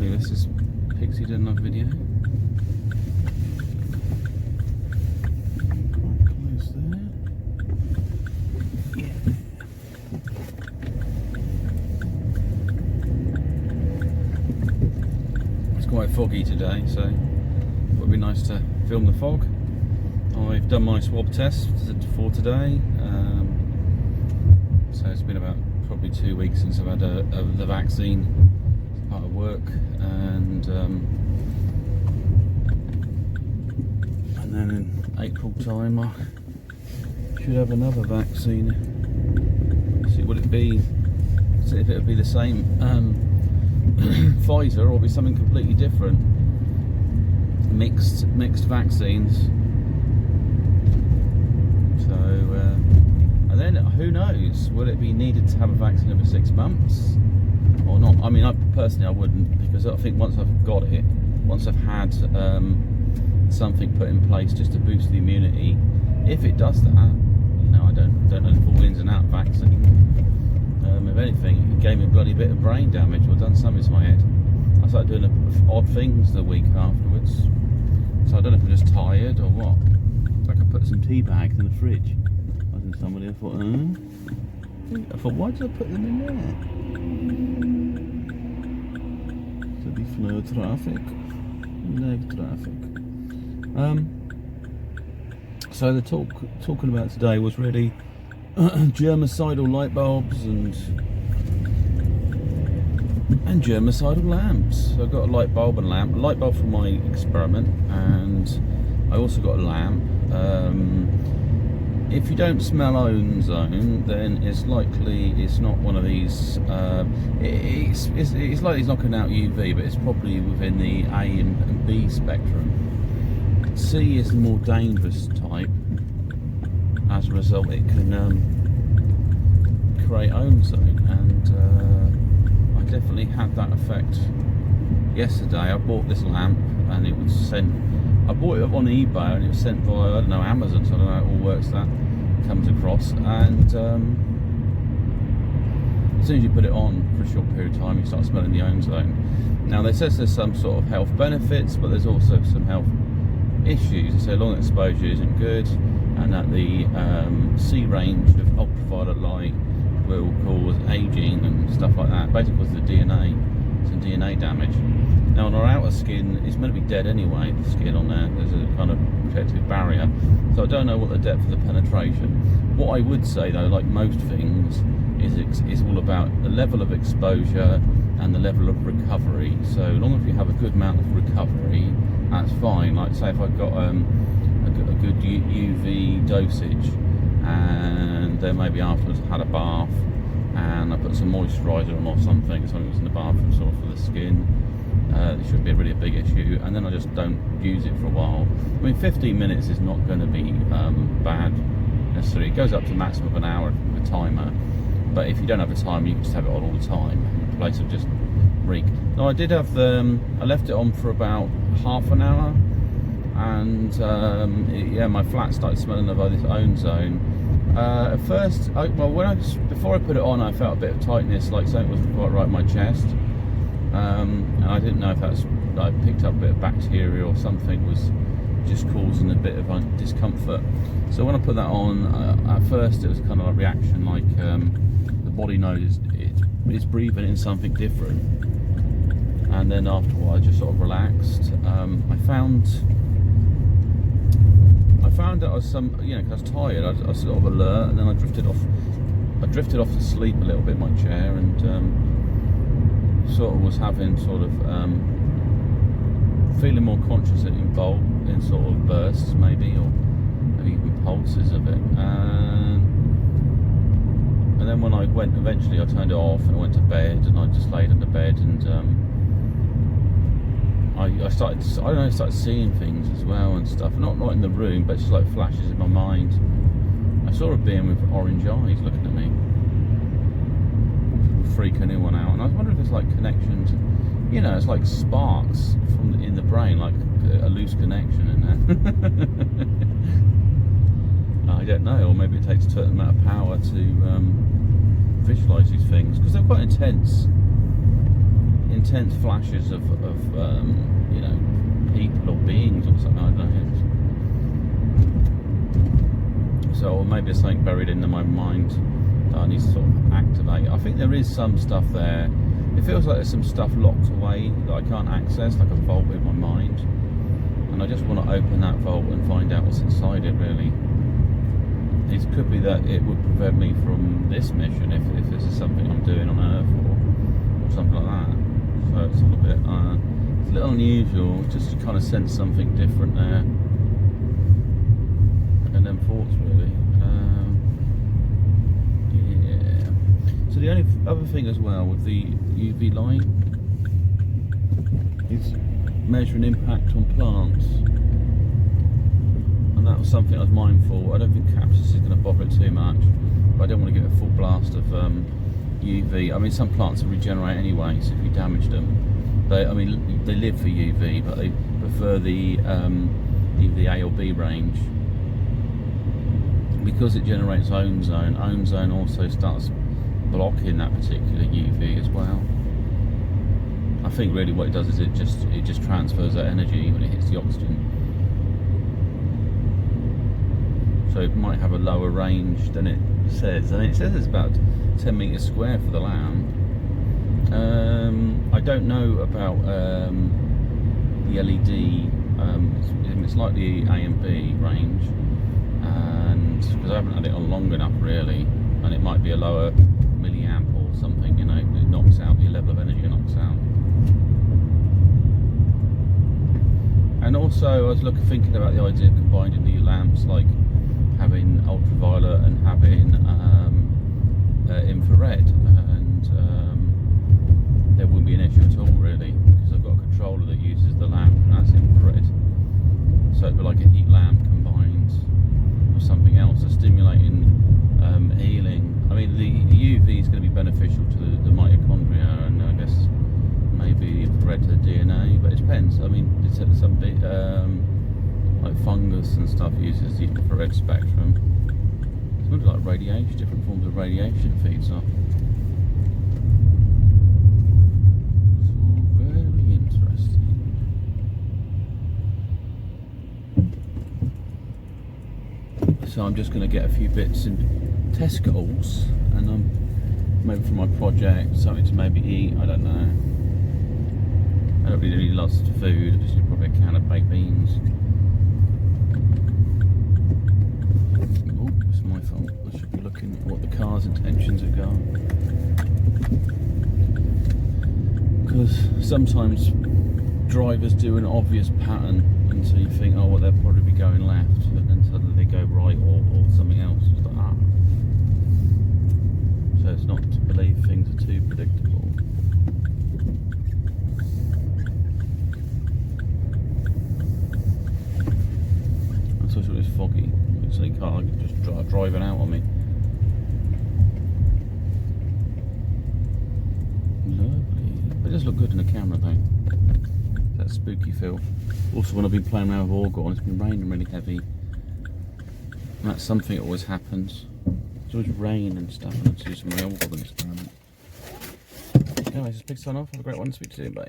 Hopefully this is Pixie did another video. Quite close there. Yeah. It's quite foggy today, so it would be nice to film the fog. I've done my swab test for today, so it's been about probably 2 weeks since I've had the vaccine as part of work, and then in April time I should have another vaccine. See, would it be? See if it would be the same Pfizer, or be something completely different. Mixed vaccines. So, and then who knows? Will it be needed to have a vaccine every 6 months or not? I mean, I personally wouldn't, because I think once I've got it, once I've had something put in place just to boost the immunity, if it does that, you know, I don't know the full ins and outs of vaccines. If anything, it gave me a bloody bit of brain damage or done something to my head. I started doing odd things the week afterwards. So I don't know if I'm just tired or what. So I could put some tea bags in the fridge. I was in somebody, I thought, why did I put them in there? So the flow traffic, leg traffic. So the talking about today was really germicidal light bulbs and germicidal lamps. So I got a light bulb and lamp. A light bulb for my experiment, and I also got a lamp. If you don't smell ozone, then it's likely it's not one of these. It's likely it's knocking out UV, but it's probably within the A and B spectrum. C is the more dangerous type. As a result, it can create ozone, and I definitely had that effect yesterday. I bought this lamp, and it was sent. I bought it on eBay, and it was sent via, I don't know, Amazon. So I don't know how it all works. That comes across, and as soon as you put it on for a short period of time, you start smelling the ozone. Now they says there's some sort of health benefits, but there's also some health issues. They say long exposure isn't good, and that the C range of ultraviolet light will cause aging and stuff like that, basically because of the DNA, some DNA damage. Now on our outer skin, it's meant to be dead anyway, the skin on there, there's a kind of protective barrier, so I don't know what the depth of the penetration. What I would say though, like most things, is all about the level of exposure and the level of recovery. So long as you have a good amount of recovery, that's fine. Like say if I've got a good UV dosage, and then maybe afterwards had a bath and I put some moisturiser on or something was in the bathroom sort of for the skin, it shouldn't be really a big issue, and then I just don't use it for a while. I mean, 15 minutes is not going to be bad necessarily. It goes up to maximum of an hour with a timer, but if you don't have a timer, you can just have it on all the time in place of just reek. Now I did have I left it on for about half an hour, and yeah, my flat started smelling of this ozone. At first, before I put it on, I felt a bit of tightness, like something wasn't quite right in my chest, and I didn't know if that's I picked up a bit of bacteria or something was just causing a bit of discomfort. So when I put that on, at first it was kind of a reaction, like the body knows it's breathing in something different, and then after a while I just sort of relaxed. I found that I was because I was tired, I was sort of alert, and then I drifted off to sleep a little bit in my chair, and sort of was having feeling more conscious in sort of bursts maybe, or maybe even pulses of it. And then when I went, eventually I turned it off and I went to bed, and I just laid in the bed, and I started seeing things as well and stuff. Not in the room, but just like flashes in my mind. I saw a being with orange eyes looking at me, freak anyone out. And I was wondering if it's like connections, it's like sparks in the brain, like a loose connection in there. I don't know, or maybe it takes a certain amount of power to visualise these things, because they're quite intense. intense flashes of you know, people or beings or something. I don't know. So, or maybe there's something buried into my mind that I need to sort of activate. I think there is some stuff there. It feels like there's some stuff locked away that I can't access, like a vault in my mind. And I just want to open that vault and find out what's inside it, really. It could be that it would prevent me from this mission if this is something I'm doing on Earth or something like that. So it's a little bit, it's a little unusual, just to kind of sense something different there. And then thoughts, really. Yeah. So the only other thing as well with the UV light is measuring impact on plants. And that was something I was mindful. I don't think Capsis is going to bother it too much, but I don't want to get a full blast of UV. I mean, some plants will regenerate anyway, so if you damage them, they live for UV, but they prefer the A or B range because it generates ozone. Ozone also starts blocking that particular UV as well. I think really what it does is it just transfers that energy when it hits the oxygen. So it might have a lower range than it says. I mean, it says it's about 10 metres square for the lamp. I don't know about the LED. It's like the A and B range, and because I haven't had it on long enough really, and it might be a lower milliamp or something. You know, it knocks out the level of energy it knocks out. And also, I was thinking about the idea of combining the lamps, like having ultraviolet and having infrared, and there wouldn't be an issue at all really, because I've got a controller that uses the lamp and that's infrared. So it'd be like a heat lamp combined with something else, so stimulating healing. I mean, the UV is going to be beneficial to the mitochondria, and I guess maybe infrared to the DNA, but it depends. I mean, it's some bit like fungus and stuff uses the infrared spectrum. It's sort of like radiation, different forms of radiation feeds off. It's all very interesting. So I'm just going to get a few bits in Tesco's, and maybe for my project, something to maybe eat, I don't know. I don't really need lots of food, just probably a can of baked beans. Oh, it's my fault. I should be looking at what the car's intentions are going. Because sometimes drivers do an obvious pattern, and so you think, oh, well, they'll probably be going left, but then suddenly they go right or something else. It's like, ah. So it's not to believe things are too predictable. Especially when it's foggy, so you can't just driving out on me. Lovely. But it does look good in the camera though. That spooky feel. Also, when I've been playing around with Orgon, it's been raining really heavy. And that's something that always happens. There's always rain and stuff, and I do some real Orgon experiment. Anyways, it's a big sign off. Have a great one. Speak to you soon. Bye.